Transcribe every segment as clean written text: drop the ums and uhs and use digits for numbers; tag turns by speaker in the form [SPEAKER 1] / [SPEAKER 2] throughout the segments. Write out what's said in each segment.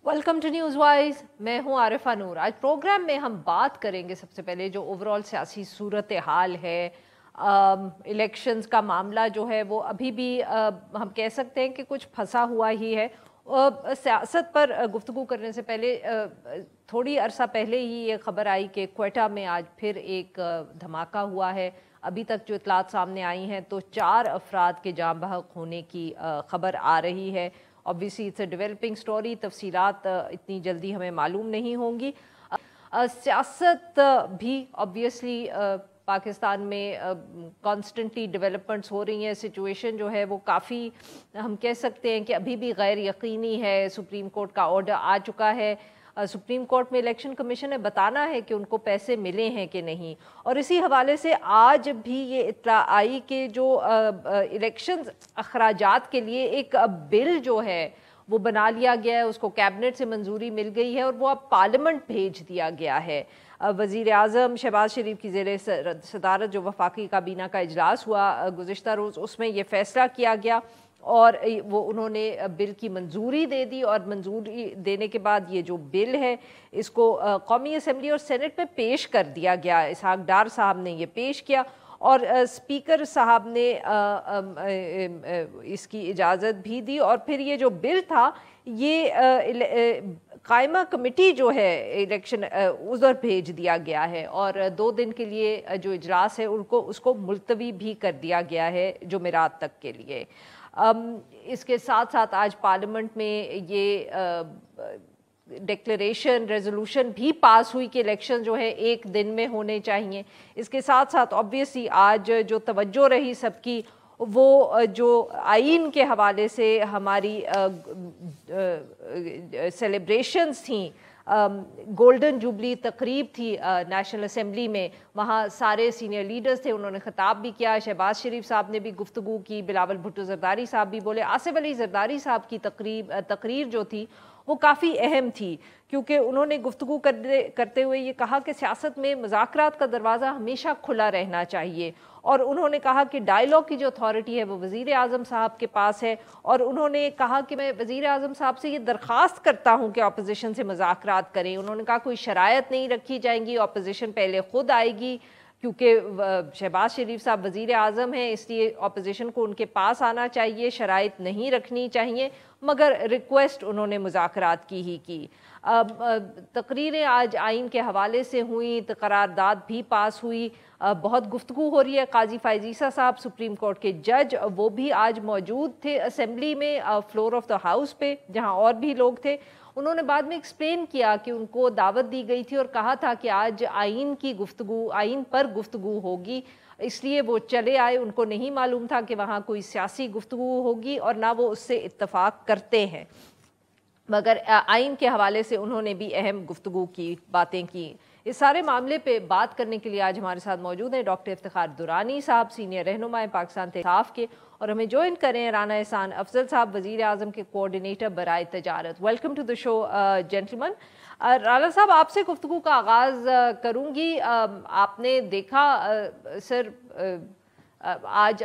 [SPEAKER 1] Welcome to news wise. मैं हूं आरिफा नूर। आज प्रोग्राम में हम बात करेंगे सबसे पहले जो ओवरऑल सियासी सूरत हाल है। इलेक्शंस का मामला जो है वो अभी भी हम कह सकते हैं कि कुछ फंसा हुआ ही है। सियासत पर गुफ्तगू करने से पहले थोड़ी अरसा पहले ही ये खबर आई कि क्वेटा में आज फिर एक धमाका हुआ है। अभी तक जो इतलात सामने आई हैं तो 4 अफराद के जाँ बहक होने की खबर आ रही है। Obviously it's a developing story, तफसीलात इतनी जल्दी हमें मालूम नहीं होंगी। सियासत भी ऑब्वियसली पाकिस्तान में कॉन्स्टेंटली डेवलपमेंट्स हो रही हैं। सिचुएशन जो है वो काफ़ी हम कह सकते हैं कि अभी भी गैर यकीनी है। सुप्रीम कोर्ट का ऑर्डर आ चुका है। सुप्रीम कोर्ट में इलेक्शन कमीशन ने बताना है कि उनको पैसे मिले हैं कि नहीं। और इसी हवाले से आज भी ये इत्तला आई कि जो इलेक्शन अखराजात के लिए एक बिल जो है वो बना लिया गया है, उसको कैबिनेट से मंजूरी मिल गई है और वो अब पार्लियामेंट भेज दिया गया है। वज़ीर आज़म शहबाज शरीफ की ज़ेरे सदारत जो वफाकी काबीना का इजलास हुआ गुज़िश्ता रोज़, उसमें ये फैसला किया गया और वो उन्होंने बिल की मंजूरी दे दी। और मंजूरी देने के बाद ये जो बिल है इसको कौमी असम्बली और सेनेट में पेश कर दिया गया। इसहाक डार साहब ने ये पेश किया और स्पीकर साहब ने इसकी इजाज़त भी दी। और फिर ये जो बिल था ये कायमा कमेटी जो है इलेक्शन उधर भेज दिया गया है और 2 दिन के लिए जो इजलास है उनको उसको मुलतवी भी कर दिया गया है जुमेरात तक के लिए। इसके साथ साथ आज पार्लियामेंट में ये डिक्लेरेशन रेजोल्यूशन भी पास हुई कि इलेक्शन जो है 1 दिन में होने चाहिए। इसके साथ साथ ऑब्वियसली आज जो तवज्जो रही सबकी वो जो आइन के हवाले से हमारी सेलिब्रेशंस थी, गोल्डन जुबली तकरीब थी नेशनल असम्बली में। वहाँ सारे सीनियर लीडर्स थे, उन्होंने खिताब भी किया। शहबाज शरीफ साहब ने भी गुफ्तगू की, बिलावल भुट्टो जरदारी साहब भी बोले। आसिफ अली जरदारी साहब की तकरीर जो थी वो काफ़ी अहम थी क्योंकि उन्होंने गुफ्तगू करते हुए ये कहा कि सियासत में मुज़ाकरात का दरवाज़ा हमेशा खुला रहना चाहिए। और उन्होंने कहा कि डायलॉग की जो अथॉरिटी है वो वज़ीर आज़म साहब के पास है। और उन्होंने कहा कि मैं वज़ीर आज़म साहब से ये दरख्वास्त करता हूँ कि अपोजिशन से मुज़ाकरात करें। उन्होंने कहा कोई शरायत नहीं रखी जाएंगी, अपोजिशन पहले खुद आएगी क्योंकि शहबाज शरीफ साहब वज़ीर आज़म हैं, इसलिए अपोजिशन को उनके पास आना चाहिए, शराइत नहीं रखनी चाहिए। मगर रिक्वेस्ट उन्होंने मुज़ाकरात की ही की। तकरीरें आज आइन के हवाले से हुई, करारदाद भी पास हुई। बहुत गुफ्तगू हो रही है। काजी फायजीसा साहब सुप्रीम कोर्ट के जज, वो भी आज मौजूद थे असम्बली में फ्लोर ऑफ द हाउस पे जहाँ और भी लोग थे। उन्होंने बाद में एक्सप्लेन किया कि उनको दावत दी गई थी और कहा था कि आज आइन की गुफ्तगू, आइन पर गुफ्तगू होगी, इसलिए वो चले आए। उनको नहीं मालूम था कि वहाँ कोई सियासी गुफ्तगू होगी और ना वो उससे इत्तफाक करते हैं। मगर आइन के हवाले से उन्होंने भी अहम गुफ्तगू की बातें की। इस सारे मामले पे बात करने के लिए आज हमारे साथ मौजूद हैं डॉक्टर इफ्तिखार दुरानी साहब, सीनियर रहनुमा पाकिस्तान तहफ़ के, और हमें ज्वाइन करें राना एहसान अफजल साहब, वज़ीर आज़म के कोऑर्डिनेटर बराए तजारत। Welcome to the show gentleman. Rana साहब, आपसे गुफ्तगू का आगाज़ करूँगी। आपने देखा सर आज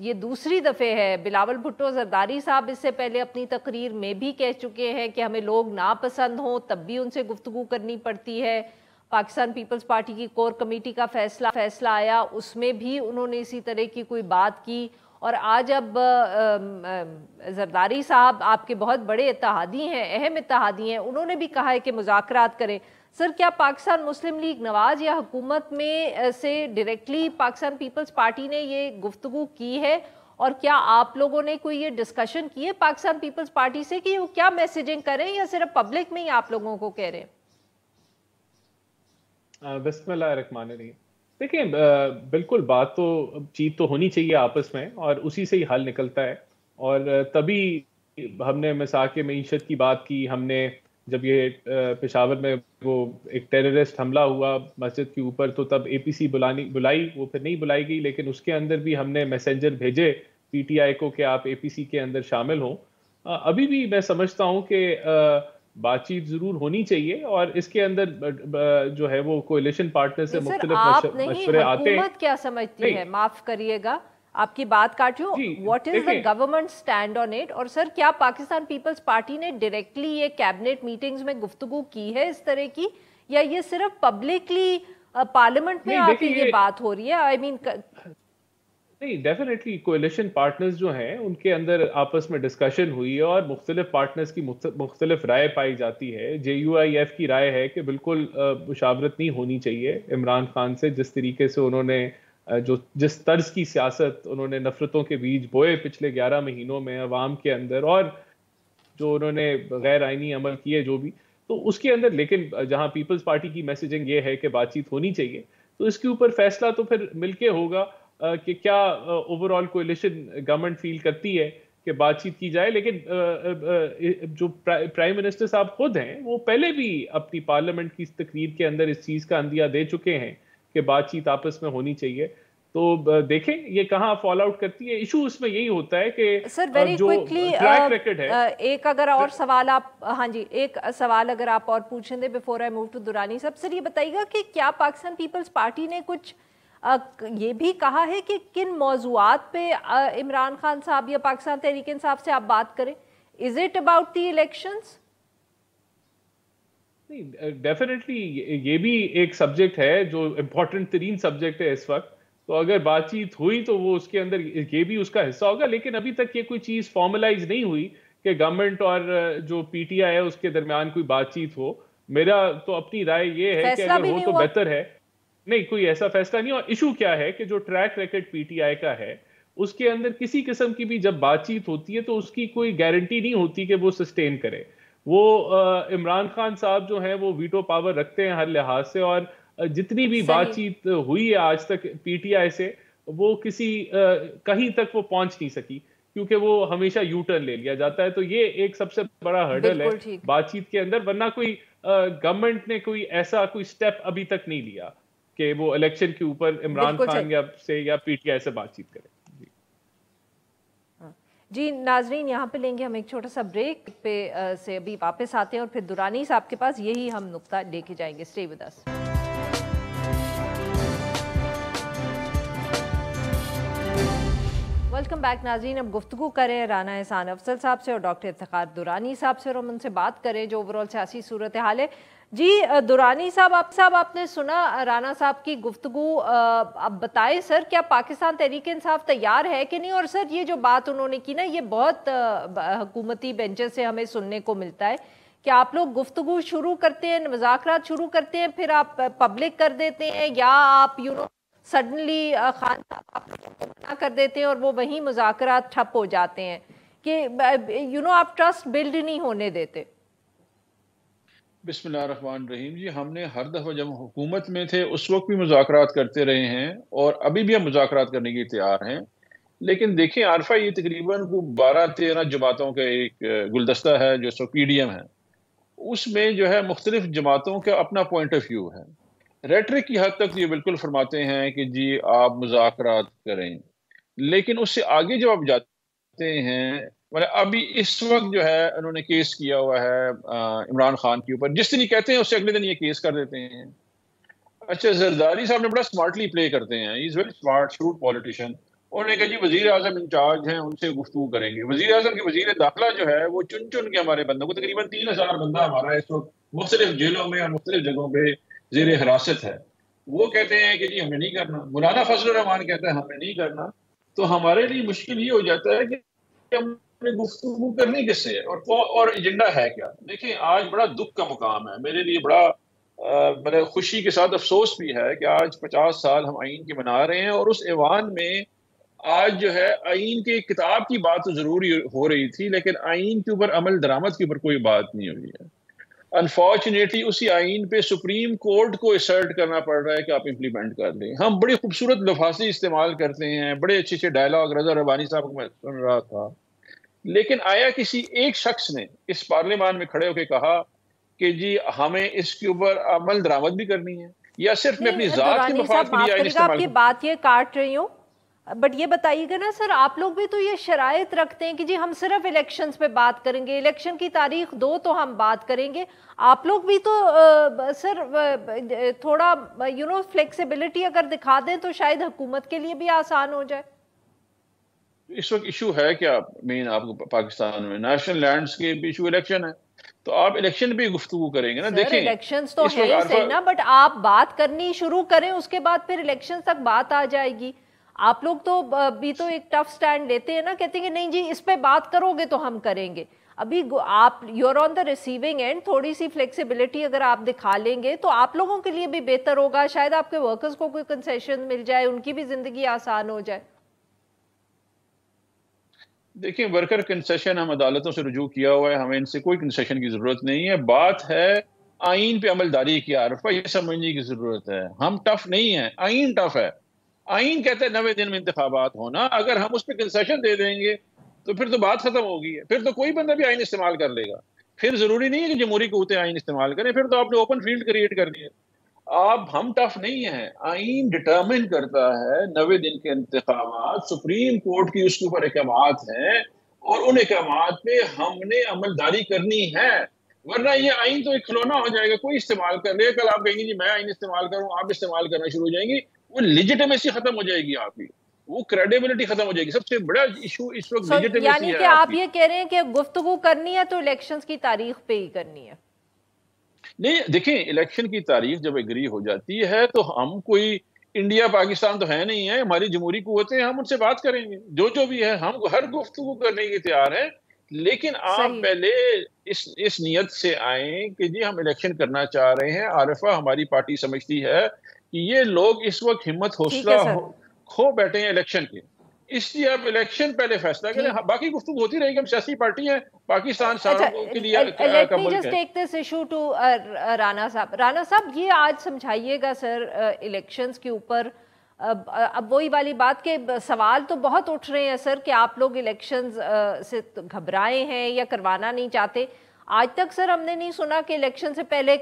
[SPEAKER 1] ये दूसरी दफ़े है, बिलावल भुट्टो जरदारी साहब इससे पहले अपनी तकरीर में भी कह चुके हैं कि हमें लोग नापसंद हों तब भी उनसे गुफ्तगू करनी पड़ती है। पाकिस्तान पीपल्स पार्टी की कोर कमेटी का फैसला आया, उसमें भी उन्होंने इसी तरह की कोई बात की। और आज अब जरदारी साहब आपके बहुत बड़े इत्तेहादी हैं, अहम इत्तेहादी हैं, उन्होंने भी कहा है कि मुज़ाकरात करें। सर, क्या पाकिस्तान मुस्लिम लीग नवाज या हुकूमत में से डायरेक्टली पाकिस्तान पीपल्स पार्टी ने ये गुफ्तगू की है? और क्या आप लोगों ने कोई ये डिस्कशन की है पाकिस्तान पीपल्स पार्टी से कि वो क्या मैसेजिंग करें या सिर्फ पब्लिक में ही आप लोगों को कह रहे हैं?
[SPEAKER 2] बिस्मिल्लाहिर्रहमानिर्रहीम। देखिए, बिल्कुल चीत तो होनी चाहिए आपस में और उसी से ही हल निकलता है। और तभी हमने मिसाक मईशत की बात की। हमने जब ये पेशावर में वो एक टेररिस्ट हमला हुआ मस्जिद के ऊपर, तो तब एपीसी बुलाई, वो फिर नहीं बुलाई गई, लेकिन उसके अंदर भी हमने मैसेंजर भेजे पीटीआई को कि आप एपीसी के अंदर शामिल हों। अभी भी मैं समझता हूं कि बातचीत जरूर होनी चाहिए और इसके अंदर जो है वो कोalition पार्टनर से मुख्तलिफ मशवरे आते हैं।
[SPEAKER 1] हुकूमत क्या समझती है, माफ करिएगा, आपकी बात काट रही
[SPEAKER 2] जी,
[SPEAKER 1] हूँ, व्हाट इज द
[SPEAKER 2] देखिए,
[SPEAKER 1] गवर्नमेंट स्टैंड ऑन इट? और सर क्या पाकिस्तान पीपल्स पार्टी ने डायरेक्टली ये कैबिनेट मीटिंग्स में गुफ्तगू की है इस तरह की, या ये सिर्फ पब्लिकली पार्लियामेंट में
[SPEAKER 2] नहीं
[SPEAKER 1] आके
[SPEAKER 2] देखिए
[SPEAKER 1] ये बात हो रही है? आई मीन
[SPEAKER 2] नहीं, डेफिनेटली कोalition पार्टनर्स जो हैं उनके अंदर आपस में डिस्कशन हुई है और मुख्तलिफ पार्टनर्स की मुख्तलिफ राय पाई जाती है। JUIF की राय है कि बिल्कुल मुशावरत नहीं होनी चाहिए इमरान खान से, जिस तरीके से उन्होंने जिस तर्ज की सियासत उन्होंने नफरतों के बीज बोए पिछले 11 महीनों में अवाम के अंदर, और जो उन्होंने गैर आईनी अमल किए जो भी, तो उसके अंदर, लेकिन जहां पीपल्स पार्टी की मैसेजिंग ये है कि बातचीत होनी चाहिए, तो इसके ऊपर फैसला तो फिर मिलके होगा कि क्या ओवरऑल कोalition गवर्नमेंट फील करती है कि बातचीत की जाए। लेकिन जो प्राइम मिनिस्टर साहब खुद हैं वो पहले भी अपनी पार्लियामेंट की तकरीर के अंदर इस चीज का अंदिया दे चुके हैं कि बातचीत आपस में होनी चाहिए। तो देखें ये कहाँ फॉल आउट करती है। इशू उसमें यही होता है कि
[SPEAKER 1] सर वेरी
[SPEAKER 2] जो
[SPEAKER 1] क्विकली
[SPEAKER 2] ट्रैक रिकॉर्ड है।
[SPEAKER 1] एक अगर और सवाल आप, हाँ जी, एक सवाल अगर आप और पूछें दे before I move to Durrani साहब। सर ये बताइएगा कि क्या पाकिस्तान पीपल्स पार्टी ने कुछ ये भी कहा है कि किन मौजूआत पे इमरान खान साहब या पाकिस्तान तहरीक इंसाफ से आप बात करें? Is it about the elections?
[SPEAKER 2] नहीं, डेफिनेटली ये भी एक सब्जेक्ट है जो इम्पोर्टेंट तरीन सब्जेक्ट है इस वक्त। तो अगर बातचीत हुई तो वो उसके अंदर ये भी उसका हिस्सा होगा, लेकिन अभी तक ये कोई चीज फॉर्मलाइज नहीं हुई कि गवर्नमेंट और जो PTI है उसके दरमियान कोई बातचीत हो। मेरा तो अपनी राय ये है कि
[SPEAKER 1] फैसला
[SPEAKER 2] अगर
[SPEAKER 1] भी
[SPEAKER 2] हो
[SPEAKER 1] नहीं
[SPEAKER 2] तो
[SPEAKER 1] हुआ?
[SPEAKER 2] बेहतर है। नहीं, कोई ऐसा फैसला नहीं। और इशू क्या है कि जो ट्रैक रिकॉर्ड PTI का है उसके अंदर किसी किस्म की भी जब बातचीत होती है तो उसकी कोई गारंटी नहीं होती कि वो सस्टेन करे। वो इमरान खान साहब जो हैं वो वीटो पावर रखते हैं हर लिहाज से, और जितनी भी
[SPEAKER 1] सही।
[SPEAKER 2] बातचीत हुई है आज तक PTI से, वो किसी कहीं तक वो पहुंच नहीं सकी, क्योंकि वो हमेशा यू टर्न ले लिया जाता है। तो ये एक सबसे बड़ा हर्डल है
[SPEAKER 1] बिल्कुल ठीक।
[SPEAKER 2] बातचीत के अंदर, वरना कोई गवर्नमेंट ने कोई ऐसा कोई स्टेप अभी तक नहीं लिया कि वो इलेक्शन के ऊपर इमरान
[SPEAKER 1] बिल्कुल
[SPEAKER 2] खान
[SPEAKER 1] सही।
[SPEAKER 2] या PTI से बातचीत करे। जी।
[SPEAKER 1] जी नाजरीन, यहाँ पे लेंगे हम एक छोटा सा ब्रेक पे से अभी वापस आते हैं और फिर दुरानी साहब के पास यही हम नुक्ता लेके जाएंगे। Stay with us. Welcome back नाजरीन। अब गुफ्तगू करें राना एहसान अफजल साहब से और डॉक्टर इफ्तिखार दुरानी साहब से, और हम उनसे बात करें जो ओवरऑल सियासी सूरत हाल है। जी दुरानी साहब आपने सुना राना साहब की गुफ्तगू। अब बताएं सर, क्या पाकिस्तान तहरीक इंसाफ तैयार है कि नहीं? और सर ये जो बात उन्होंने की ना, ये बहुत हुकूमती बेंचेस से हमें सुनने को मिलता है कि आप लोग गुफ्तगू शुरू करते हैं, मुज़ाकरात शुरू करते हैं, फिर आप पब्लिक कर देते हैं, या आप सडनली खान साहब आप लोगों को मना कर देते हैं और वो वहीं मुज़ाकरात ठप हो जाते हैं कि आप ट्रस्ट बिल्ड नहीं होने देते।
[SPEAKER 3] बिस्मिल्लाहिर्रहमानिर्रहीम। जी, हमने हर दफ़ा जब हुकूमत में थे उस वक्त भी मुज़ाकरात करते रहे हैं और अभी भी हम मुज़ाकरात करने के तैयार हैं। लेकिन देखें आरफा, ये तकरीबन 12-13 जमातों का एक गुलदस्ता है जो PDM है। उसमें जो है मुख्तलिफ जमातों का अपना पॉइंट ऑफ व्यू है। रेटरिक की हद तक ये बिल्कुल फरमाते हैं कि जी आप मुज़ाकरात करें, लेकिन उससे आगे जब आप जाते हैं, मतलब अभी इस वक्त जो है उन्होंने केस किया हुआ है इमरान खान के ऊपर, जिस दिन ये कहते हैं उससे अगले दिन ये केस कर देते हैं। अच्छा, जरदारी साहब ने बड़ा स्मार्टली प्ले करते हैं, is very smart shrewd politician. उन्होंने कहा जी वजीर आजम इंचार्ज हैं, उनसे गुफ्तगू करेंगे। वजीर आजम के वजीर दाखिला जो है वो चुन चुन के हमारे बंदों को, तकरीबन 3000 बंदा हमारा इस वक्त मुख्तलिफ जेलों में और मुख्तलिफ जगहों पे जेर हिरासत है। वो कहते हैं कि जी हमने नहीं करना। मौलाना फजल रहमान कहता है हमने नहीं करना। तो हमारे लिए मुश्किल ये हो जाता है कि हमने गुफ्तगू करनी किससे है और एजेंडा है क्या। देखिए आज बड़ा दुख का मुकाम है मेरे लिए, बड़ा मतलब खुशी के साथ अफसोस भी है कि आज 50 साल हम आइन के मना रहे हैं और उस ऐवान में आज जो है आइन के किताब की बात तो जरूर हो रही थी, लेकिन आइन के ऊपर अमल दरामद के ऊपर कोई बात नहीं हुई है। अनफॉर्चुनेटली उसी आइन पे सुप्रीम कोर्ट को असर्ट करना पड़ रहा है कि आप इम्प्लीमेंट कर लें। हम बड़ी खूबसूरत लफाजी इस्तेमाल करते हैं, बड़े अच्छे अच्छे डायलॉग, रजा रबानी साहब को मैं सुन रहा था, लेकिन आया किसी एक शख्स ने इस पार्लियामान में खड़े होकर कहा कि जी हमें इसके ऊपर अमल दरामद भी करनी है, या सिर्फ मैं अपनी जात के मफाद के लिए आइन इस्तेमाल
[SPEAKER 1] आपकी बात ये काट रही हूँ, बट ये बताइएगा ना सर, आप लोग भी तो ये शराइत रखते हैं कि जी हम सिर्फ इलेक्शंस पे बात करेंगे, इलेक्शन की तारीख दो तो हम बात करेंगे। आप लोग भी तो सर थोड़ा फ्लेक्सिबिलिटी अगर दिखा दें तो शायद हुकूमत के लिए भी आसान हो जाए।
[SPEAKER 3] इस वक्त इशू है क्या मेन आपको पाकिस्तान में? नेशनल लैंडस्केप इशू इलेक्शन है, तो आप इलेक्शन पे गुफ्तगू करेंगे ना।
[SPEAKER 1] सर
[SPEAKER 3] देखें
[SPEAKER 1] इलेक्शंस तो
[SPEAKER 3] इस
[SPEAKER 1] है
[SPEAKER 3] वक्त
[SPEAKER 1] ही
[SPEAKER 3] आरफा,
[SPEAKER 1] सही ना, बट आप बात करनी शुरू करें उसके बाद फिर इलेक्शन तक बात आ जाएगी। आप लोग तो अभी तो एक टफ स्टैंड लेते हैं ना, कहते हैं कि नहीं जी इस पे बात करोगे तो हम करेंगे। अभी आप you're on the receiving end, थोड़ी सी फ्लेक्सिबिलिटी अगर आप दिखा लेंगे तो आप लोगों के लिए भी बेहतर होगा, शायद आपके वर्कर्स को कोई कंसेशन मिल जाए, उनकी भी जिंदगी आसान हो जाए।
[SPEAKER 3] देखिए वर्कर कंसेशन हम अदालतों से रुजू किया हुआ है, हमें इनसे कोई कंसेशन की जरूरत नहीं है। बात है आइन पे अमलदारी की आरफा, ये समझने की जरूरत है। हम टफ नहीं है, आइन टफ है। आइन कहते हैं 90 दिन में इंतखाबात होना, अगर हम उस पर कंसेशन दे देंगे तो फिर तो बात खत्म होगी है, फिर तो कोई बंदा भी आइन इस्तेमाल कर लेगा। फिर जरूरी नहीं है कि जमहूरी कुव्वतें आइन इस्तेमाल करें, फिर तो आपने ओपन फील्ड क्रिएट कर दिया। आप हम टफ नहीं है, आइन डिटर्मिन करता है 90 दिन के इंतखाबात, सुप्रीम कोर्ट की उसके ऊपर अहकामात हैं और उन अहकामात पे हमने अमलदारी करनी है। वरना ये आइन तो एक खिलौना हो जाएगा, कोई इस्तेमाल कर ले, कल आप कहेंगे जी मैं आइन इस्तेमाल करूं, आप इस्तेमाल करना शुरू हो जाएंगी, वो लिजिटिमेसी खत्म हो जाएगी आपकी, वो क्रेडिबिलिटी खत्म हो जाएगी। सबसे बड़ा इशू इस वक्त लिजिटिमेसी
[SPEAKER 1] यानी
[SPEAKER 3] है
[SPEAKER 1] कि आप
[SPEAKER 3] आपकी।
[SPEAKER 1] ये कह रहे हैं कि गुफ्तगू करनी है तो इलेक्शंस की तारीख पे ही करनी है।
[SPEAKER 3] नहीं देखें, इलेक्शन की तारीख जब एग्री हो जाती है तो हम कोई इंडिया पाकिस्तान तो है नहीं है, हमारी जमहूरी कुव्वतें, हम उनसे बात करेंगे जो भी है, हम हर गुफ्तगू करने के तैयार हैं। लेकिन आप
[SPEAKER 1] सही।
[SPEAKER 3] पहले इस नियत से आए कि जी हम इलेक्शन करना चाह रहे हैं। आरिफा, हमारी पार्टी समझती है कि ये लोग इस वक्त हिम्मत
[SPEAKER 1] ठीक है
[SPEAKER 3] हौसला
[SPEAKER 1] सर।
[SPEAKER 3] खो बैठे हैं इलेक्शन के, इसलिए आप इलेक्शन पहले फैसला करें।
[SPEAKER 1] ठीक।
[SPEAKER 3] हाँ, बाकी गुफ्तगू होती रहेगी, हम सियासी पार्टी हैं, पाकिस्तान
[SPEAKER 1] अच्छा,
[SPEAKER 3] सारों के लिए
[SPEAKER 1] लेट
[SPEAKER 3] का
[SPEAKER 1] मी
[SPEAKER 3] मुल्क
[SPEAKER 1] जस्ट
[SPEAKER 3] है।
[SPEAKER 1] Take this issue to Rana साहब। राणा साहब ये आज समझाइएगा सर, इलेक्शंस के ऊपर अब वही वाली बात के सवाल तो बहुत उठ रहे हैं सर कि आप लोग इलेक्शंस से घबराए हैं या करवाना नहीं चाहते। आज तक सर हमने नहीं सुना कि इलेक्शन से पहले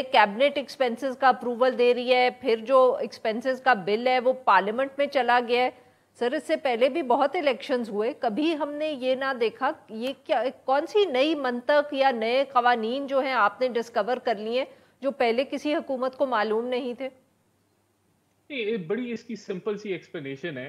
[SPEAKER 1] कैबिनेट एक्सपेंसेस का अप्रूवल दे रही है, फिर जो एक्सपेंसेस का बिल है वो पार्लियामेंट में चला गया है। सर इससे पहले भी बहुत इलेक्शंस हुए, कभी हमने ये ना देखा। ये क्या, कौन सी नई मंतक या नए कवानीन जो हैं आपने डिस्कवर कर लिए जो पहले किसी हुकूमत को मालूम नहीं थे?
[SPEAKER 2] ये बड़ी इसकी सिंपल सी एक्सप्लेनेशन है।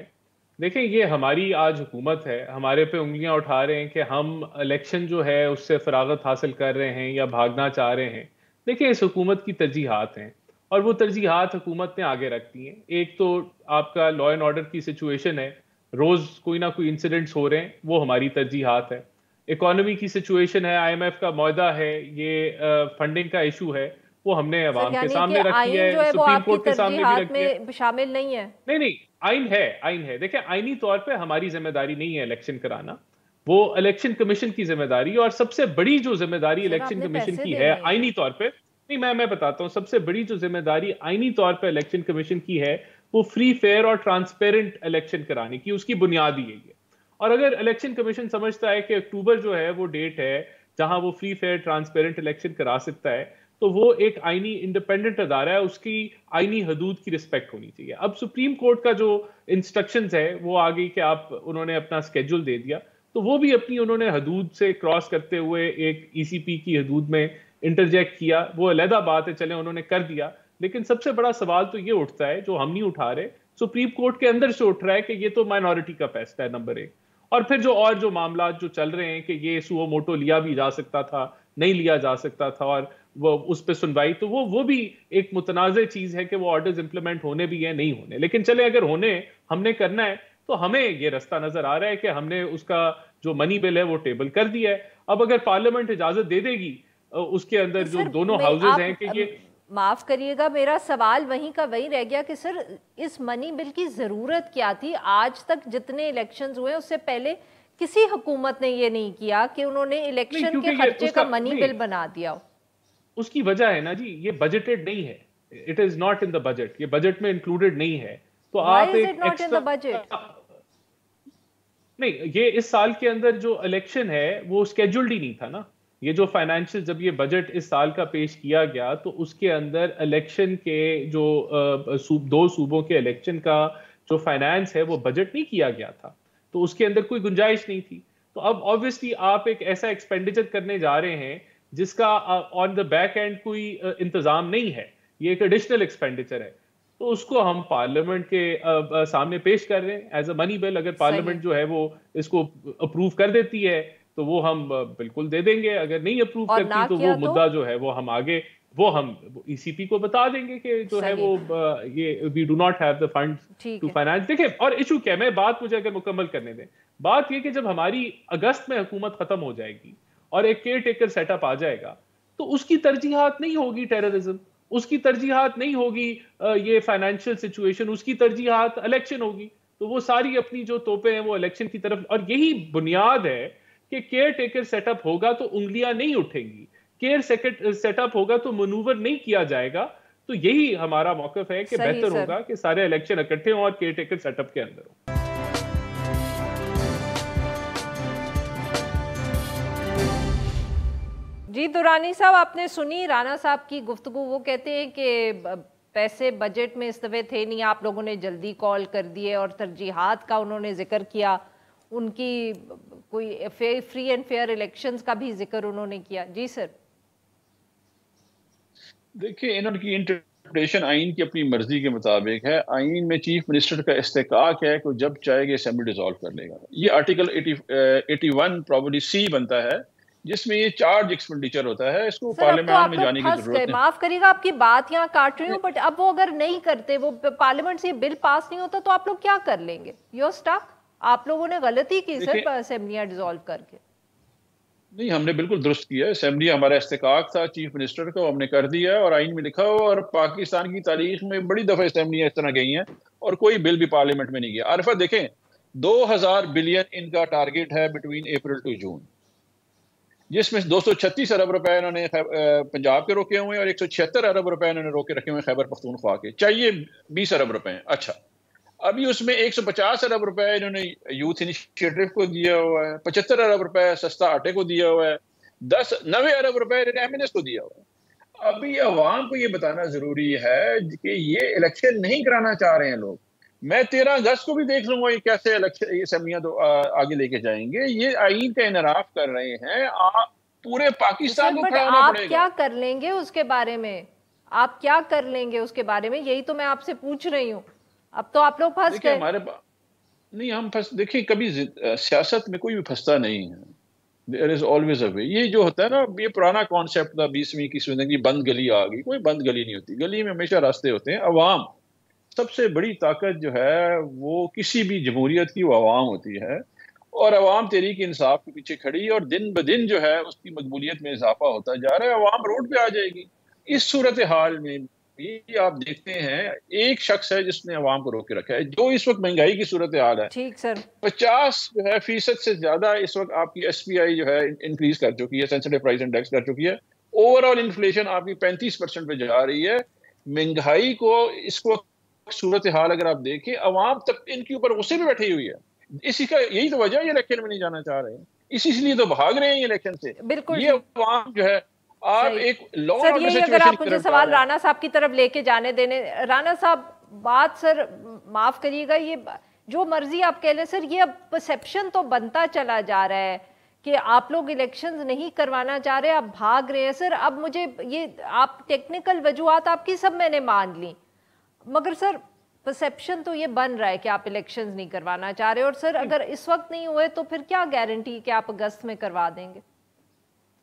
[SPEAKER 2] देखें, ये हमारी आज हुकूमत है, हमारे पे उंगलियां उठा रहे हैं कि हम इलेक्शन जो है उससे फरागत हासिल कर रहे हैं या भागना चाह रहे हैं। देखिए, इस हुकूमत की तरजीहात हैं और वो तरजीहात हुकूमत ने आगे रखती हैं। एक तो आपका लॉ एंड ऑर्डर की सिचुएशन है, रोज कोई ना कोई इंसिडेंट्स हो रहे हैं, वो हमारी तरजीहात है। इकोनॉमी की सिचुएशन है, IMF का मुआहदा है, ये फंडिंग का इशू है, वो हमने
[SPEAKER 1] सर
[SPEAKER 2] अवाम के
[SPEAKER 1] यानी कि
[SPEAKER 2] सामने रखी
[SPEAKER 1] आइन जो
[SPEAKER 2] है,
[SPEAKER 1] है वो
[SPEAKER 2] सुप्रीम
[SPEAKER 1] आपकी
[SPEAKER 2] कोर्ट के सामने भी
[SPEAKER 1] तरजीहात
[SPEAKER 2] रखी है।
[SPEAKER 1] में शामिल नहीं है?
[SPEAKER 2] नहीं नहीं, आइन है, आइन है। देखिए, आइनी तौर पे हमारी जिम्मेदारी नहीं है इलेक्शन कराना, वो इलेक्शन कमीशन की जिम्मेदारी है। और सबसे बड़ी जो जिम्मेदारी
[SPEAKER 1] सर
[SPEAKER 2] इलेक्शन
[SPEAKER 1] आपने
[SPEAKER 2] कमीशन
[SPEAKER 1] पैसे
[SPEAKER 2] की है
[SPEAKER 1] देने हैं।
[SPEAKER 2] आइनी तौर पे, नहीं मैं बताता हूं, सबसे बड़ी जो जिम्मेदारी आइनी तौर पे इलेक्शन कमीशन की है वो फ्री, फेयर और ट्रांसपेरेंट इलेक्शन कराने की, उसकी बुनियाद ही यही है। और अगर इलेक्शन कमीशन समझता है कि अक्टूबर जो है वो डेट है जहां वो फ्री, फेयर, ट्रांसपेरेंट इलेक्शन करा सकता है, तो वो एक आईनी इंडिपेंडेंट अदारा है, उसकी आईनी हदूद की रिस्पेक्ट होनी चाहिए। अब सुप्रीम कोर्ट का जो इंस्ट्रक्शंस है वो आ गई कि आप, उन्होंने अपना स्केड्यूल दे दिया, तो वो भी अपनी उन्होंने हदूद से क्रॉस करते हुए एक ECP की हदूद में इंटरजेक्ट किया, वो अलहदा बात है, चले उन्होंने कर दिया। लेकिन सबसे बड़ा सवाल तो ये उठता है, जो हम नहीं उठा रहे, सुप्रीम कोर्ट के अंदर से उठ रहा है कि ये तो माइनॉरिटी का फैसला है, नंबर 1। और फिर जो मामला जो चल रहे हैं कि ये सुओ मोटो लिया भी जा सकता था, नहीं लिया जा सकता था, और वो उस पर सुनवाई, तो वो भी एक मुतनाज़ चीज है कि वो ऑर्डर्स इंप्लीमेंट होने भी है, नहीं होने। लेकिन चले, अगर होने, हमने करना है, तो हमें ये रास्ता नजर आ रहा है कि हमने उसका जो मनी बिल है वो टेबल कर दिया है। अब अगर पार्लियामेंट इजाजत दे देगी, उसके अंदर
[SPEAKER 1] तो
[SPEAKER 2] जो
[SPEAKER 1] सर
[SPEAKER 2] दोनों
[SPEAKER 1] मैं
[SPEAKER 2] हाउसेज
[SPEAKER 1] आप
[SPEAKER 2] हैं कि ये,
[SPEAKER 1] माफ करिएगा, मेरा सवाल वहीं का वहीं रह गया कि सर इस मनी बिल की जरूरत क्या थी? आज तक जितने इलेक्शंस हुए उससे पहले किसी हुकूमत ने ये नहीं किया कि उन्होंने
[SPEAKER 2] नहीं,
[SPEAKER 1] इलेक्शन
[SPEAKER 2] क्योंकि
[SPEAKER 1] के
[SPEAKER 2] ये
[SPEAKER 1] खर्चे
[SPEAKER 2] उसका
[SPEAKER 1] का मनी
[SPEAKER 2] नहीं,
[SPEAKER 1] बिल बना दिया हो।
[SPEAKER 2] उसकी वजह है ना जी, ये बजटेड नहीं है, it is not in the budget, ये बजट में इंक्लूडेड नहीं है। तो
[SPEAKER 1] व्हाई
[SPEAKER 2] आप
[SPEAKER 1] इज
[SPEAKER 2] एक
[SPEAKER 1] it not in the budget?
[SPEAKER 2] Extra, नहीं, ये इस साल के अंदर जो इलेक्शन है वो स्केड्यूल्ड ही नहीं था ना। ये जो फाइनेंशियल, जब ये बजट इस साल का पेश किया गया तो उसके अंदर इलेक्शन के जो दो सूबों के इलेक्शन का जो फाइनेंस है वो बजट नहीं किया गया था, तो उसके अंदर कोई गुंजाइश नहीं थी। तो अब ऑब्वियसली आप एक ऐसा एक्सपेंडिचर करने जा रहे हैं जिसका ऑन द बैक एंड कोई इंतजाम नहीं है, ये एक एडिशनल एक्सपेंडिचर है। तो तो उसको हम पार्लियामेंट के सामने पेश कर रहे हैं एज अ मनी बिल। अगर पार्लियामेंट जो है वो इसको अप्रूव कर देती है तो वो हम बिल्कुल दे देंगे, अगर नहीं अप्रूव
[SPEAKER 1] और
[SPEAKER 2] करती
[SPEAKER 1] ना
[SPEAKER 2] तो
[SPEAKER 1] किया
[SPEAKER 2] वो मुद्दा जो है वो हम आगे ईसीपी को बता देंगे कि जो है वो ये we do not have the funds to finance. देखिए, और इशू क्या है, बात मुझे अगर मुकम्मल करने दें, बात ये कि जब हमारी अगस्त में हुकूमत खत्म हो जाएगी और एक केयर टेकर सेटअप आ जाएगा तो उसकी तरजीहात नहीं होगी टेररिज्म, उसकी तरजीहात नहीं होगी ये फाइनेंशियल सिचुएशन, उसकी तरजीहात इलेक्शन होगी। तो वो सारी अपनी जो तोपे हैं वो इलेक्शन की तरफ, और यही बुनियाद है कि केयर टेकर सेटअप होगा तो उंगलियां नहीं उठेंगी, केयर सेटअप होगा तो मनूवर नहीं किया जाएगा। तो यही हमारा मौकफ है कि बेहतर होगा कि सारे इलेक्शन इकट्ठे हों और केयर टेकर सेटअप के अंदर हो।
[SPEAKER 1] जी दुरानी साहब, आपने सुनी राणा साहब की गुफ्तगू। वो कहते हैं कि पैसे बजट में इस दफे थे नहीं, आप लोगों ने जल्दी कॉल कर दिए, और तरजीहात का उन्होंने जिक्र किया, उनकी कोई फ्री एंड फेयर इलेक्शंस का भी जिक्र उन्होंने किया। जी सर।
[SPEAKER 3] देखिए, इन्होंने इंटरप्रिटेशन आइन की अपनी मर्जी के मुताबिक है। आइन में चीफ मिनिस्टर का इस्तेकाक है कि जब चाहेगा असेंबली डिसॉल्व कर लेगा। ये आर्टिकल 81 प्रॉपर्टी सी बनता है जिसमें ये चार्ज एक्सपेंडिचर होता है। इसको पार्लियामेंट में जाने की जरूरत नहीं।
[SPEAKER 1] माफ करिएगा, आपकी बात यहाँ काट रही हूँ, बट अब वो अगर नहीं करते, वो पार्लियामेंट से बिल पास नहीं होता, तो आप लोग क्या कर लेंगे? Your stuck. आप लोगों ने गलती की सर असेंबलियां डिसॉल्व करके।
[SPEAKER 3] नहीं, हमने बिल्कुल दुरुस्त किया। असेंबली हमारा इस्तेकाक था चीफ मिनिस्टर का, हमने कर दिया है और आइन में लिखा हुआ। और पाकिस्तान की तारीख में बड़ी दफा असेंबलियां इस तरह गई हैं और कोई बिल भी पार्लियामेंट में नहीं गया। आरिफा देखें, 2000 बिलियन इनका टारगेट है बिटवीन अप्रैल टू जून, जिसमें 236 अरब रुपए इन्होंने पंजाब के रोके हुए हैं और 176 अरब रुपए इन्होंने रोके रखे हुए हैं खैबर पख्तूनख्वा के। चाहिए 20 अरब रुपए हैं। अच्छा, अभी उसमें 150 अरब रुपए इन्होंने यूथ इनिशिएटिव को दिया हुआ है, 75 अरब रुपए सस्ता आटे को दिया हुआ है, 90 अरब रुपए एमएनएस को दिया हुआ है। अभी अवाम को ये बताना जरूरी है कि ये इलेक्शन नहीं कराना चाह रहे हैं लोग। मैं 13 अगस्त को भी देख लूंगा ये कैसे इलेक्शन, ये असेंबलियां तो आगे लेके जाएंगे। ये आइन का इनराफ कर रहे हैं। आप पूरे पाकिस्तान को खड़ा होना पड़ेगा।
[SPEAKER 1] आप क्या कर लेंगे उसके बारे में? आप क्या कर लेंगे उसके बारे में? यही तो मैं आपसे पूछ रही हूँ। अब तो आप लोग फंस गए।
[SPEAKER 3] हमारे नहीं, हम फंस, देखिए कभी सियासत में कोई भी फंसता नहीं है। देयर इज ऑलवेज अ वे। ये जो होता है ना, ये पुराना कॉन्सेप्ट था 20वीं की जिंदगी, बंद गली आ गई। कोई बंद गली नहीं होती, गली में हमेशा रास्ते होते हैं। अवाम सबसे बड़ी ताकत जो है वो किसी भी जमहूरियत की, वो अवाम होती है। और अवाम तहरीक इंसाफ के पीछे खड़ी, और दिन ब दिन जो है उसकी मकबूलियत में इजाफा होता जा रहा है। अवाम रोड पे आ जाएगी। इस सूरत हाल में भी आप देखते हैं एक शख्स है जिसने अवाम को रोक के रखा है। जो इस वक्त महंगाई की सूरत हाल है,
[SPEAKER 1] ठीक सर,
[SPEAKER 3] 50 जो है फीसद से ज्यादा इस वक्त आपकी एसपीआई जो है इंक्रीज कर चुकी है, सेंसिटिव प्राइस इंडेक्स कर चुकी है। ओवरऑल इन्फ्लेशन आपकी 35% पे जा रही है। महंगाई को इसको सूरत हाल अगर आप देखें, अवाम तक इनके ऊपर गुस्से में बैठी हुई है। इसी का यही तो वजह है ये इलेक्शन में नहीं जाना चाह रहे हैं। इसलिए तो भाग रहे हैं ये इलेक्शन से।
[SPEAKER 1] बिल्कुल।
[SPEAKER 3] ये अवाम जो है, आप एक लॉ
[SPEAKER 1] सर, ये अगर आप मुझे सवाल राणा साहब की तरफ लेके जाने देने। राणा साहब, बात सर माफ करिएगा, ये जो मर्जी आप कह लें सर, ये अब परसेप्शन तो बनता चला जा रहा है कि आप लोग इलेक्शंस नहीं करवाना चाह रहे, आप भाग रहे हैं। सर अब मुझे ये, आप टेक्निकल वजूहात आपकी सब मैंने मान ली, मगर सर परसेप्शन तो ये बन रहा है कि आप इलेक्शंस नहीं करवाना चाह रहे। और सर अगर इस वक्त नहीं हुए तो फिर क्या गारंटी कि आप अगस्त में करवा देंगे?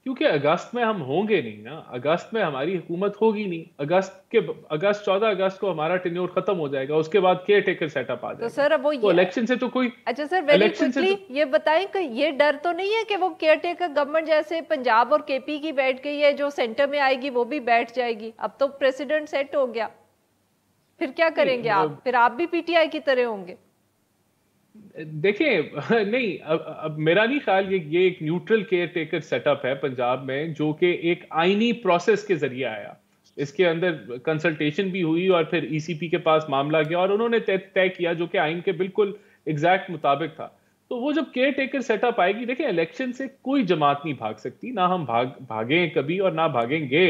[SPEAKER 2] क्योंकि अगस्त में हम होंगे नहीं ना, अगस्त में हमारी हुकूमत होगी नहीं। अगस्त 14 अगस्त को हमारा टेन्योर खत्म हो जाएगा, उसके बाद केयर टेकर सेटअप आ जाएगा।
[SPEAKER 1] तो सर वो
[SPEAKER 2] इलेक्शन से तो कोई,
[SPEAKER 1] अच्छा सर वेरी क्विकली ये बताएं कि ये डर तो नहीं है कि वो केयर टेकर गवर्नमेंट जैसे पंजाब और केपी की बैठ गई है, जो सेंटर में आएगी वो भी बैठ जाएगी? अब तो प्रेसिडेंट सेट हो गया, फिर क्या करेंगे आप? फिर आप भी पीटीआई की तरह होंगे?
[SPEAKER 2] देखिए नहीं, अब मेरा नहीं ख्याल ये एक न्यूट्रल केयर टेकर सेटअप है पंजाब में, जो कि एक आईनी प्रोसेस के जरिए आया। इसके अंदर कंसल्टेशन भी हुई और फिर ईसीपी के पास मामला गया और उन्होंने तय किया जो कि आइन के बिल्कुल एग्जैक्ट मुताबिक था। तो वो जब केयर टेकर सेटअप आएगी, देखिए इलेक्शन से कोई जमात नहीं भाग सकती, ना हम भागें कभी और ना भागेंगे।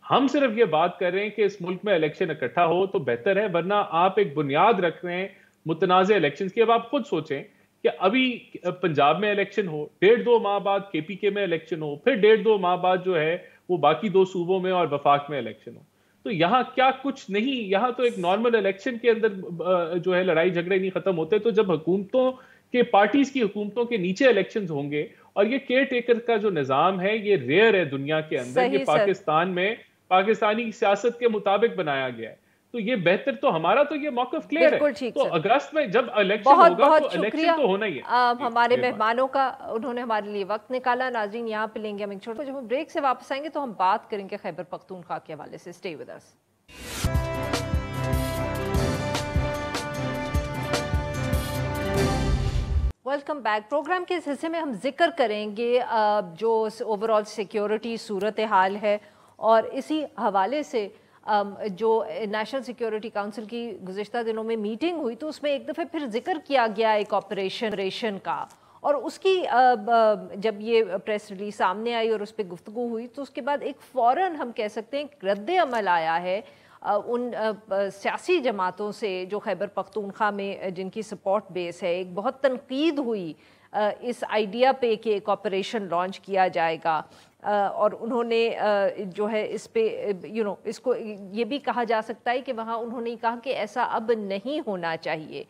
[SPEAKER 2] हम सिर्फ ये बात कर रहे हैं कि इस मुल्क में इलेक्शन इकट्ठा हो तो बेहतर है, वरना आप एक बुनियाद रख रहे हैं मुतनाज़ इलेक्शंस की। अब आप खुद सोचें कि अभी पंजाब में इलेक्शन हो, 1.5-2 माह बाद केपीके में इलेक्शन हो, फिर 1.5-2 माह बाद जो है वो बाकी 2 सूबों में और वफाक में इलेक्शन हो। तो यहाँ क्या कुछ नहीं, यहाँ तो एक नॉर्मल इलेक्शन के अंदर जो है लड़ाई झगड़े नहीं खत्म होते। तो जब हुकूमतों के पार्टीज की हुकूमतों के नीचे इलेक्शंस होंगे, और ये केयर टेकर का जो निज़ाम है ये रेयर है दुनिया के अंदर, ये
[SPEAKER 1] सही सर।
[SPEAKER 2] पाकिस्तान में पाकिस्तानी सियासत के मुताबिक बनाया गया है। तो ये बेहतर, तो हमारा तो ये मौकफ क्लियर है।
[SPEAKER 1] बिल्कुल ठीक
[SPEAKER 2] तो
[SPEAKER 1] सर।
[SPEAKER 2] अगस्त में जब इलेक्शन
[SPEAKER 1] बहुत
[SPEAKER 2] होगा
[SPEAKER 1] बहुत
[SPEAKER 2] तो
[SPEAKER 1] शुक्रिया
[SPEAKER 2] इलेक्शन तो होना ही है।
[SPEAKER 1] हमारे मेहमानों का, उन्होंने हमारे लिए वक्त निकाला। नाजरीन, यहाँ पे लेंगे हम एक छोटा, जब हम ब्रेक से वापस आएंगे तो हम बात करेंगे खैबर पख्तूनख्वा के हवाले से। Stay with us. Welcome back. Program के इस हिस्से में हम जिक्र करेंगे जो ओवरऑल सिक्योरिटी सूरत हाल है, और इसी हवाले से जो नेशनल सिक्योरिटी काउंसिल की गुज़िश्ता दिनों में मीटिंग हुई तो उसमें एक दफ़े फिर जिक्र किया गया एक ऑपरेशन का, और उसकी जब ये प्रेस रिलीज सामने आई और उस पर गुफ्तगू हुई तो उसके बाद एक फ़ौरन हम कह सकते हैं रद्द अमल आया है उन सियासी जमातों से जो खैबर पख्तूनख्वा में जिनकी सपोर्ट बेस है। एक बहुत तनकीद हुई इस आइडिया पे कि एक ऑपरेशन लॉन्च किया जाएगा, और उन्होंने जो है इस पे इसको ये भी कहा जा सकता है कि वहाँ उन्होंने कहा कि ऐसा अब नहीं होना चाहिए।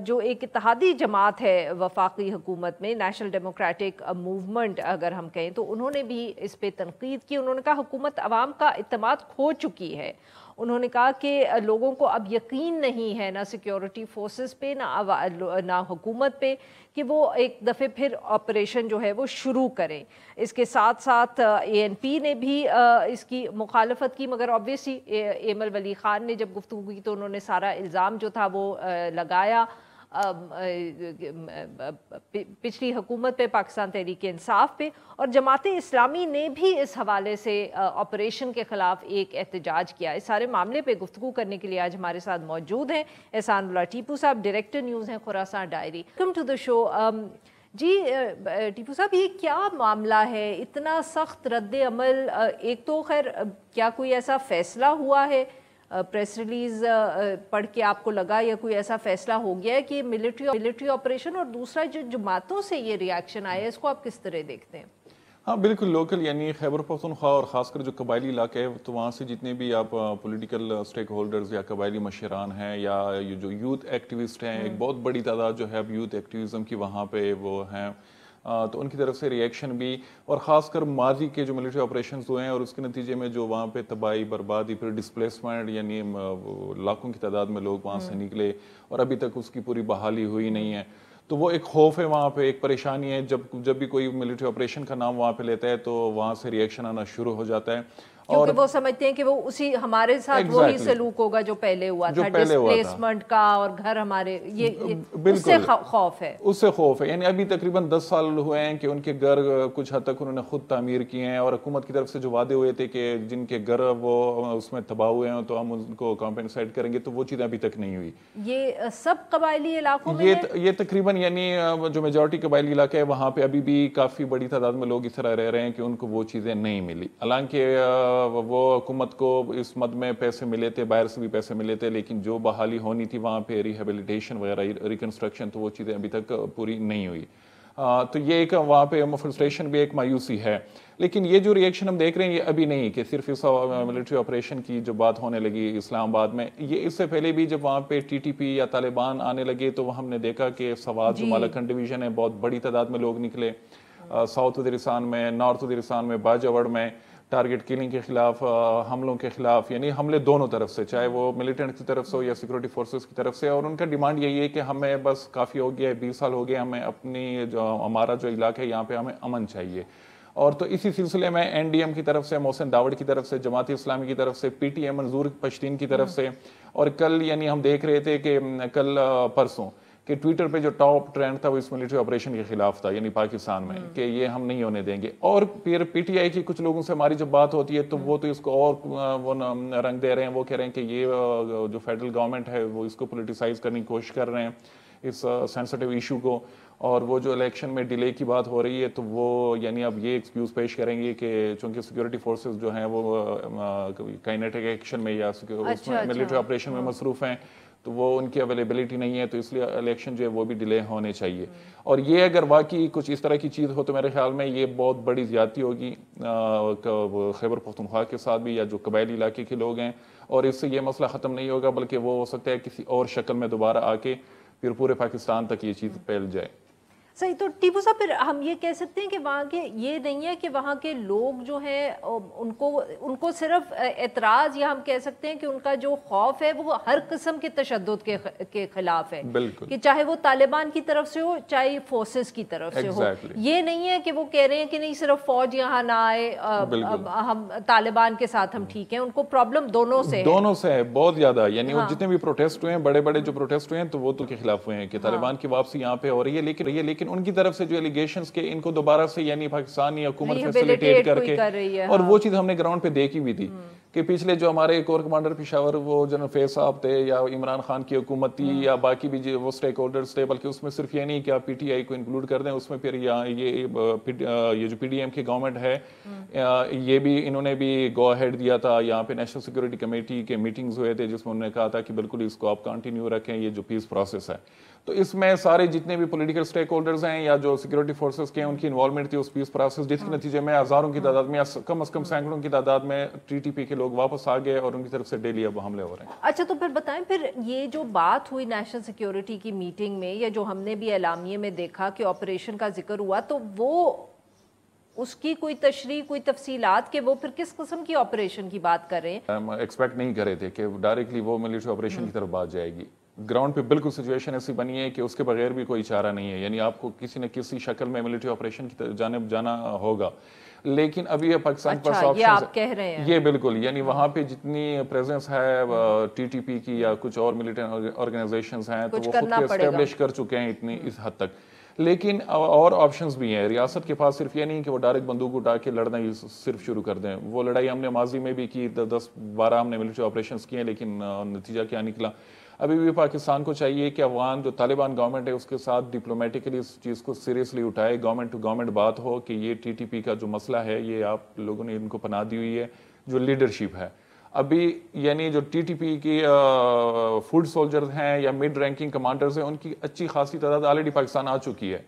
[SPEAKER 1] जो एक इत्तेहादी जमात है वफाकी हुकूमत में, नेशनल डेमोक्रेटिक मूवमेंट अगर हम कहें, तो उन्होंने भी इस पे तनकीद की। उन्होंने कहा हुकूमत अवाम का इत्तेमाद खो चुकी है। उन्होंने कहा कि लोगों को अब यकीन नहीं है ना सिक्योरिटी फोर्सेस पे ना हुकूमत पे कि वो एक दफ़े फिर ऑपरेशन जो है वो शुरू करें। इसके साथ साथ ANP ने भी इसकी मुखालफत की, मगर ऑब्वियसली एमल वली ख़ान ने जब गुफ्तगू की तो उन्होंने सारा इल्ज़ाम जो था वो लगाया पिछली हुकूमत पे, पाकिस्तान तहरीक इंसाफ पे, और जमात इस्लामी ने भी इस हवाले से ऑपरेशन के ख़िलाफ़ एक एहतजाज किया। इस सारे मामले पे गुफ्तगू करने के लिए आज हमारे साथ मौजूद हैं एहसानुल्लाह टीपू साहब, डायरेक्टर न्यूज़ हैं Khurasan Diary. Welcome to the show. जी टीपू साहब, ये क्या मामला है, इतना सख्त रद्द अमल? एक तो खैर क्या कोई ऐसा फैसला हुआ है, प्रेस रिलीज पढ़ के आपको लगा या कोई ऐसा फैसला हो गया है कि मिलिट्री ऑपरेशन, और दूसरा जो जमातों से ये रिएक्शन आया है इसको आप किस तरह देखते हैं?
[SPEAKER 4] हाँ बिल्कुल, लोकल यानी खैबर पख्तूनख्वा और ख़ासकर जो कबायली इलाके है तो वहाँ से जितने भी आप पॉलिटिकल स्टेक होल्डर्स या कबायली मशरान हैं या ये जो यूथ एक्टिविस्ट हैं, एक बहुत बड़ी तादाद जो है अब यूथ एक्टिविज़म की वहाँ पे वो हैं, तो उनकी तरफ से रिएक्शन भी, और ख़ासकर माजी के जो मिलिट्री ऑपरेशंस हुए हैं और उसके नतीजे में जो वहाँ पे तबाही बर्बादी फिर डिस्प्लेसमेंट यानी लाखों की तादाद में लोग वहाँ से निकले और अभी तक उसकी पूरी बहाली हुई नहीं है, तो वो एक खौफ है वहाँ पे, एक परेशानी है। जब भी कोई मिलिट्री ऑपरेशन का नाम वहाँ पे लेता है तो वहाँ से रिएक्शन आना शुरू हो जाता है,
[SPEAKER 1] क्योंकि वो समझते हैं कि वो उसी हमारे साथ वही सलूक होगा जो पहले हुआ था, डिस्प्लेसमेंट का, और घर हमारे ये उससे खौफ है,
[SPEAKER 4] उससे खौफ है। यानी अभी तकरीबन 10 साल हुए हैं कि उनके घर कुछ हद तक उन्होंने खुद तामीर किए हैं, और हुकूमत की तरफ से जो वादे हुए थे कि जिनके घर वो उसमें तबाह हुए हैं तो हम उनको कॉम्पेंसेट करेंगे, तो वो चीज़ें अभी तक नहीं हुई।
[SPEAKER 1] ये सब कबायली इलाकों में
[SPEAKER 4] ये तकरीबन यानी जो मेजॉरिटी कबायली इलाके है वहाँ पे अभी भी काफ़ी बड़ी तादाद में लोग इस तरह रह रहे हैं कि उनको वो चीज़ें नहीं मिली। हालांकि वो हुकूमत को इस मद में पैसे मिले थे, बाहर से भी पैसे मिले थे, लेकिन जो बहाली होनी थी वहाँ पे रिहेबिलिटेशन वगैरह रिकन्स्ट्रक्शन, तो वो चीज़ें अभी तक पूरी नहीं हुई। तो ये एक वहाँ पे फ्रस्ट्रेशन भी, एक मायूसी है। लेकिन ये जो रिएक्शन हम देख रहे हैं ये अभी नहीं कि सिर्फ इस मिलिट्री ऑपरेशन की जो बात होने लगी इस्लामाबाद में, ये इससे पहले भी जब वहाँ पे TTP या तालिबान आने लगे तो हमने देखा कि सवात जो मालाकंड डिवीजन है बहुत बड़ी तादाद में लोग निकले, साउथ वज़ीरिस्तान में, नॉर्थ वज़ीरिस्तान में, बाजावड़ में टारगेट किलिंग के खिलाफ, हमलों के खिलाफ, यानी हमले दोनों तरफ से, चाहे वो मिलिटेंट की तरफ से हो या सिक्योरिटी फोर्सेस की तरफ से। और उनका डिमांड यही है कि हमें बस काफ़ी हो गया है, 20 साल हो गए, हमें अपनी जो हमारा जो इलाका है यहाँ पे हमें अमन चाहिए। और तो इसी सिलसिले में NDM की तरफ से, मोहसिन दावड़ की तरफ से, जमात इस्लामी की तरफ से, PTM मंजूर पश्तीन की तरफ से, और कल यानी हम देख रहे थे कि कल परसों कि ट्विटर पे जो टॉप ट्रेंड था वो इस मिलिट्री ऑपरेशन के खिलाफ था, यानी पाकिस्तान में, कि ये हम नहीं होने देंगे। और फिर PTI की कुछ लोगों से हमारी जब बात होती है तो वो तो इसको और वो रंग दे रहे हैं, वो कह रहे हैं कि ये जो फेडरल गवर्नमेंट है वो इसको पोलिटिसाइज करने की कोशिश कर रहे हैं इस सेंसिटिव इशू को, और वो जो इलेक्शन में डिले की बात हो रही है तो वो यानी अब ये एक्सक्यूज पेश करेंगे कि चूंकि सिक्योरिटी फोर्सेस जो हैं वो काइनेटिक एक्शन में या मिलिट्री ऑपरेशन में मसरूफ हैं, तो वो उनकी अवेलेबिलिटी नहीं है, तो इसलिए इलेक्शन जो है वो भी डिले होने चाहिए। और ये अगर वाकई कुछ इस तरह की चीज़ हो तो मेरे ख्याल में ये बहुत बड़ी ज़्यादती होगी खैबर पख्तूनख्वा के साथ भी, या जो कबायली इलाके के लोग हैं, और इससे ये मसला ख़त्म नहीं होगा, बल्कि वो हो सकता है किसी और शक्ल में दोबारा आके फिर पूरे पाकिस्तान तक ये चीज़ फैल जाए।
[SPEAKER 1] सही। तो टीपू साहब, फिर हम ये कह सकते हैं कि वहाँ के ये नहीं है कि वहाँ के लोग जो हैं उनको सिर्फ एतराज़, या हम कह सकते हैं कि उनका जो खौफ है वो हर किस्म के तशद्दुद के खिलाफ है,
[SPEAKER 4] बिल्कुल, कि
[SPEAKER 1] चाहे वो तालिबान की तरफ से हो चाहे फोर्सेस की तरफ से हो। ये नहीं है कि वो कह रहे हैं कि नहीं सिर्फ फौज यहाँ ना आए, हम तालिबान के साथ हम ठीक हैं। उनको प्रॉब्लम दोनों से है
[SPEAKER 4] बहुत ज्यादा। यानी वो जितने भी प्रोटेस्ट हुए हैं, बड़े बड़े जो प्रोटेस्ट हुए हैं, तो वो तो के खिलाफ हुए हैं कि तालिबान की वापसी यहाँ पे हो रही है, लेकिन उनकी तरफ से जो एलिगेशंस के इनको दोबारा से यानी पाकिस्तानी हुकूमत फैसिलिटेट करके, और वो चीज हमने ग्राउंड पे देखी भी थी कि पिछले जो हमारे कोर कमांडर पेशावर वो जनरल फैज साहब थे, या इमरान खान की हुकूमत थी, या बाकी भी वो स्टेक होल्डर्स थे, बल्कि उसमें सिर्फ ये नहीं कि आप पीटीआई को इंक्लूड कर दें उसमें, फिर ये जो पीडीएम की गवर्नमेंट है, ये भी इन्होंने भी गो अहेड दिया था। यहाँ पे नेशनल सिक्योरिटी कमेटी के मीटिंग्स हुए थे जिसमें उन्होंने कहा था कि बिल्कुल इसको आप कंटिन्यू रखें, ये जो पीस प्रोसेस है। तो इसमें सारे जितने भी पॉलिटिकल स्टेक होल्डर्स हैं या जो सिक्योरिटी फोर्सेस के हैं, उनकी इन्वॉल्वमेंट थी उस पीस प्रोसेस, जिसके नतीजे में हजारों की तादाद में या कम से कम सैकड़ों की तादाद में टीटीपी के लोग वापस आ गए और उनकी तरफ से डेली अब हमले हो रहे हैं।
[SPEAKER 1] अच्छा, तो फिर बताएं, फिर ये जो बात हुई नेशनल सिक्योरिटी की मीटिंग में, या जो हमने भी एलामिये में देखा कि ऑपरेशन का जिक्र हुआ, तो वो उसकी कोई तशरीह, कोई तफसीलात के वो फिर किस किस्म की ऑपरेशन की बात कर रहे हैं?
[SPEAKER 4] हम एक्सपेक्ट नहीं कर रहे थे कि डायरेक्टली वो मिलिट्री ऑपरेशन की तरफ बात जाएगी। ग्राउंड पे बिल्कुल सिचुएशन ऐसी बनी है कि उसके बगैर भी कोई चारा नहीं है, यानी आपको किसी न किसी शक्ल में मिलिट्री ऑपरेशन की तरफ जाना होगा। लेकिन अभी ये पाकिस्तान के पास
[SPEAKER 1] ये आप कह रहे हैं?
[SPEAKER 4] ये बिल्कुल, यानी वहाँ पे जितनी प्रेजेंस है टीटीपी की या कुछ और मिलिट्री ऑर्गेनाइजेशंस हैं, तो वो खुद को एस्टेब्लिश कर चुके हैं इतनी इस हद तक। लेकिन और ऑप्शंस भी हैं। रियासत के पास सिर्फ ये नहीं कि वो डायरेक्ट बंदूक उठा के लड़ना ही सिर्फ शुरू कर दें। वो लड़ाई हमने माजी में भी की, 10-12 हमने मिलिट्री ऑपरेशंस किए, लेकिन नतीजा क्या निकला? अभी भी पाकिस्तान को चाहिए कि अफगान जो तालिबान गवर्नमेंट है उसके साथ डिप्लोमेटिकली इस चीज़ को सीरियसली उठाए, गवर्नमेंट टू गवर्नमेंट बात हो कि ये टीटीपी का जो मसला है ये आप लोगों ने इनको पनाह दी हुई है, जो लीडरशिप है अभी, यानी जो टीटीपी की फूड सोल्जर्स हैं या मिड रैंकिंग कमांडर्स हैं, उनकी अच्छी खासी तादाद ऑलरेडी पाकिस्तान आ चुकी है।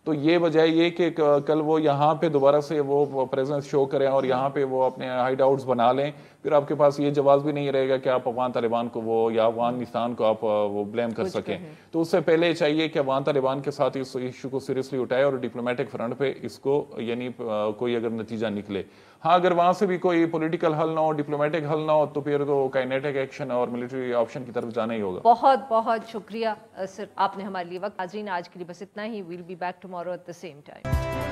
[SPEAKER 4] तो ये वजह ये कि कल वो यहाँ पे दोबारा से वो प्रेजेंस शो करें और यहाँ पे वो अपने हाइड आउट्स बना लें, फिर आपके पास ये जवाब भी नहीं रहेगा कि आप अफगान तालिबान को वो या अफगानिस्तान को आप वो ब्लेम कर सकें। तो उससे पहले चाहिए कि अफगान तालिबान के साथ इस इशू को सीरियसली उठाए और डिप्लोमेटिक फ्रंट पे इसको यानी कोई अगर नतीजा निकले। हाँ, अगर वहां से भी कोई पॉलिटिकल हल ना हो, डिप्लोमेटिक हल ना हो, तो फिर तो काइनेटिक एक्शन और मिलिट्री ऑप्शन की तरफ जाना ही होगा।
[SPEAKER 1] बहुत बहुत शुक्रिया सर, आपने हमारे लिए वक्त। नाज़रीन, आज के लिए बस इतना ही। We'll be back tomorrow at the same time.